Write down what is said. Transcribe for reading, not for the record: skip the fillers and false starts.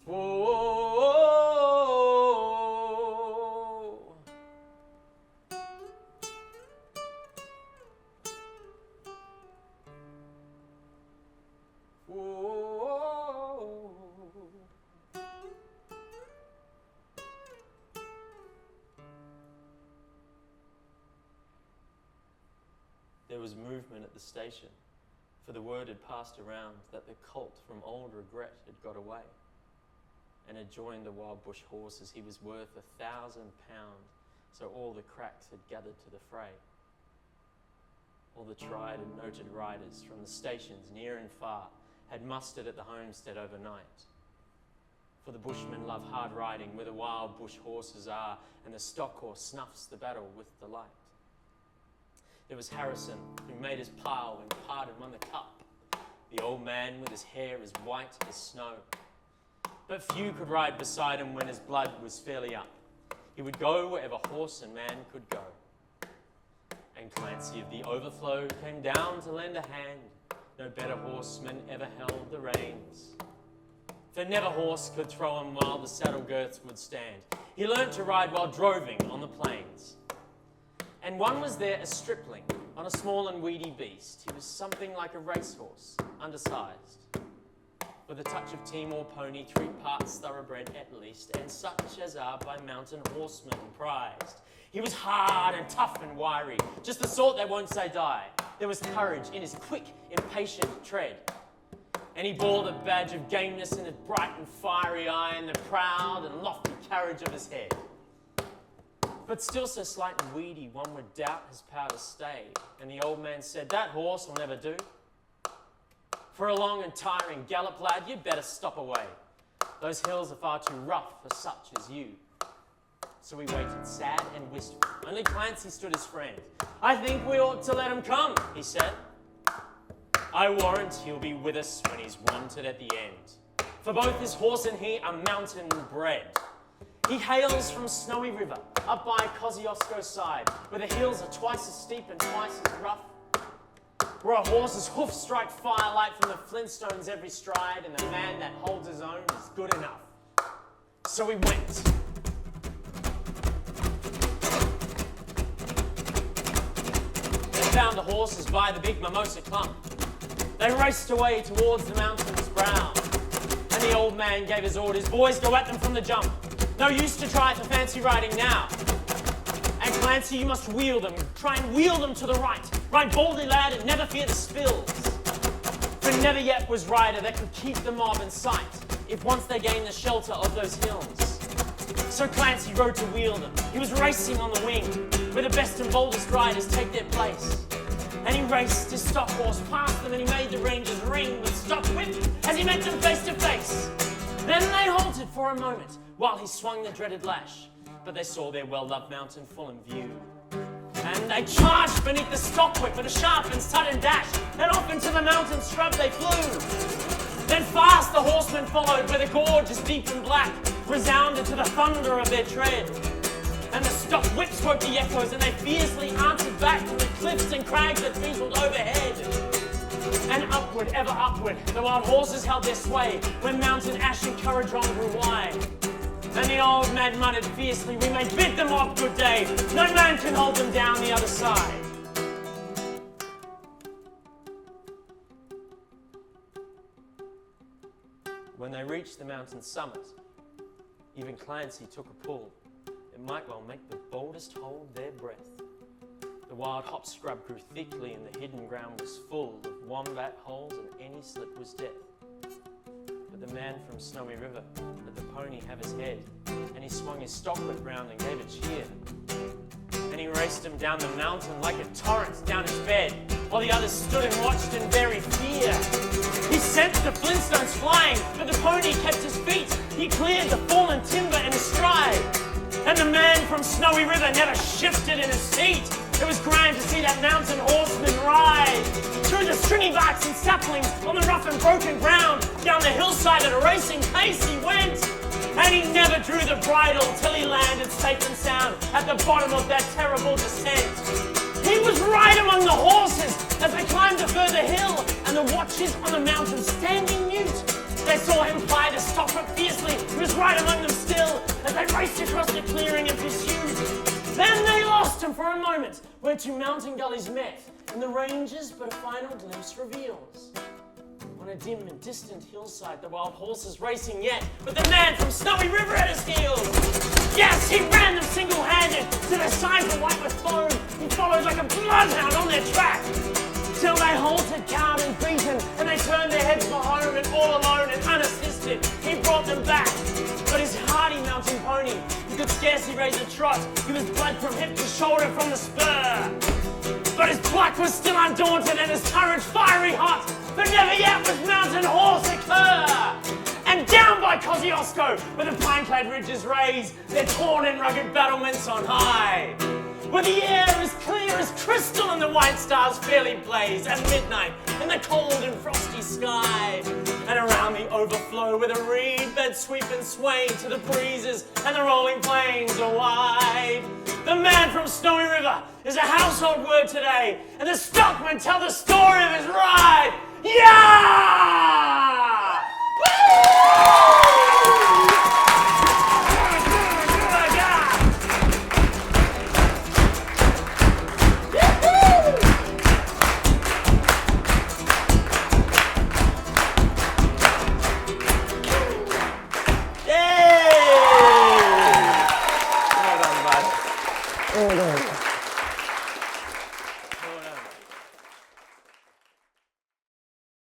Whoa. Whoa. There was movement at the station, for the word had passed around that the colt from old regret had got away and had joined the wild bush horses. He was worth 1,000 pounds, so all the cracks had gathered to the fray. All the tried and noted riders from the stations near and far had mustered at the homestead overnight. For the bushmen love hard riding where the wild bush horses are, and the stock horse snuffs the battle with delight. There was Harrison, who made his pile and parted won the cup, the old man with his hair as white as snow. But few could ride beside him when his blood was fairly up. He would go wherever horse and man could go. And Clancy of the Overflow came down to lend a hand. No better horseman ever held the reins. For never horse could throw him while the saddle girths would stand. He learnt to ride while droving on the plains. And one was there, a stripling, on a small and weedy beast. He was something like a racehorse, undersized, with a touch of team or pony, 3 parts thoroughbred at least, and such as are by mountain horsemen prized. He was hard and tough and wiry, just the sort that won't say die. There was courage in his quick, impatient tread. And he bore the badge of gameness in his bright and fiery eye and the proud and lofty carriage of his head. But still so slight and weedy, one would doubt his power to stay. And the old man said, that horse will never do. For a long and tiring gallop, lad, you'd better stop away. Those hills are far too rough for such as you. So we waited, sad and wistful. Only Clancy stood his friend. I think we ought to let him come, he said. I warrant he'll be with us when he's wanted at the end. For both his horse and he are mountain bred. He hails from Snowy River, up by Kosciuszko side, where the hills are twice as steep and twice as rough, where a horse's hoofs strike firelight from the flintstones every stride, and the man that holds his own is good enough. So we went. They found the horses by the big mimosa clump. They raced away towards the mountain's brow, and the old man gave his orders, boys, go at them from the jump. No use to try for fancy riding now. And Clancy, you must wheel them. Try and wheel them to the right. Ride boldly, lad, and never fear the spills. For never yet was rider that could keep the mob in sight, if once they gained the shelter of those hills. So Clancy rode to wheel them. He was racing on the wing, where the best and boldest riders take their place. And he raced his stock horse past them, and he made the rangers ring with stock whip as he met them face to face. Then they halted for a moment, while he swung the dreaded lash, but they saw their well-loved mountain full in view. And they charged beneath the stock whip with a sharp and sudden dash, and off into the mountain scrub they flew. Then fast the horsemen followed, where the gorge is deep and black, resounded to the thunder of their tread. And the stock whips woke the echoes, and they fiercely answered back from the cliffs and crags that fizzled overhead. And upward, ever upward, the wild horses held their sway, when mountain ash and Currajong grew wide. And the old man muttered fiercely, we may bid them off good day, no man can hold them down the other side. When they reached the mountain summit, even Clancy took a pull. It might well make the boldest hold their breath. The wild hop scrub grew thickly and the hidden ground was full of wombat holes, and any slip was death. But the man from Snowy River let the pony have his head, and he swung his stock whip round and gave a cheer. And he raced him down the mountain like a torrent down his bed, while the others stood and watched in very fear. He sent the flintstones flying, but the pony kept his feet. He cleared the fallen timber in his stride. And the man from Snowy River never shifted in his seat. It was grand to see that mountain horseman ride through the stringy barks and saplings on the rough and broken ground. Down the hillside at a racing pace he went, and he never drew the bridle till he landed safe and sound at the bottom of that terrible descent. He was right among the horses as they climbed a further hill, and the watchers on the mountain standing mute. They saw him ply the stock, but fiercely he was right among them still, as they raced across the clearing and pursued. Then they lost him for a moment, where two mountain gullies met, and the ranges but a final glimpse reveals. On a dim and distant hillside, the wild horses racing yet, but the man from Snowy River at his heels. Yes, he ran them single-handed, till their sides were white with foam. He followed like a bloodhound on their track, till they halted, cowed and beaten, and they turned their heads for home, and all alone and unassisted, he brought them back. But his hardy mountain pony, he could scarcely raise a trot. He was bled from hip to shoulder from the spur. But his pluck was still undaunted and his courage fiery hot, for never yet was mountain horse a cur. And down by Kosciuszko, where the pine-clad ridges raise their torn and rugged battlements on high, where the air is clear as crystal and the white stars fairly blaze at midnight in the cold and frosty sky. And around the overflow where the reed beds sweep and sway to the breezes and the rolling plains are wide. The man from Snowy River is a household word today, and the stockmen tell the story of his ride. Yeah!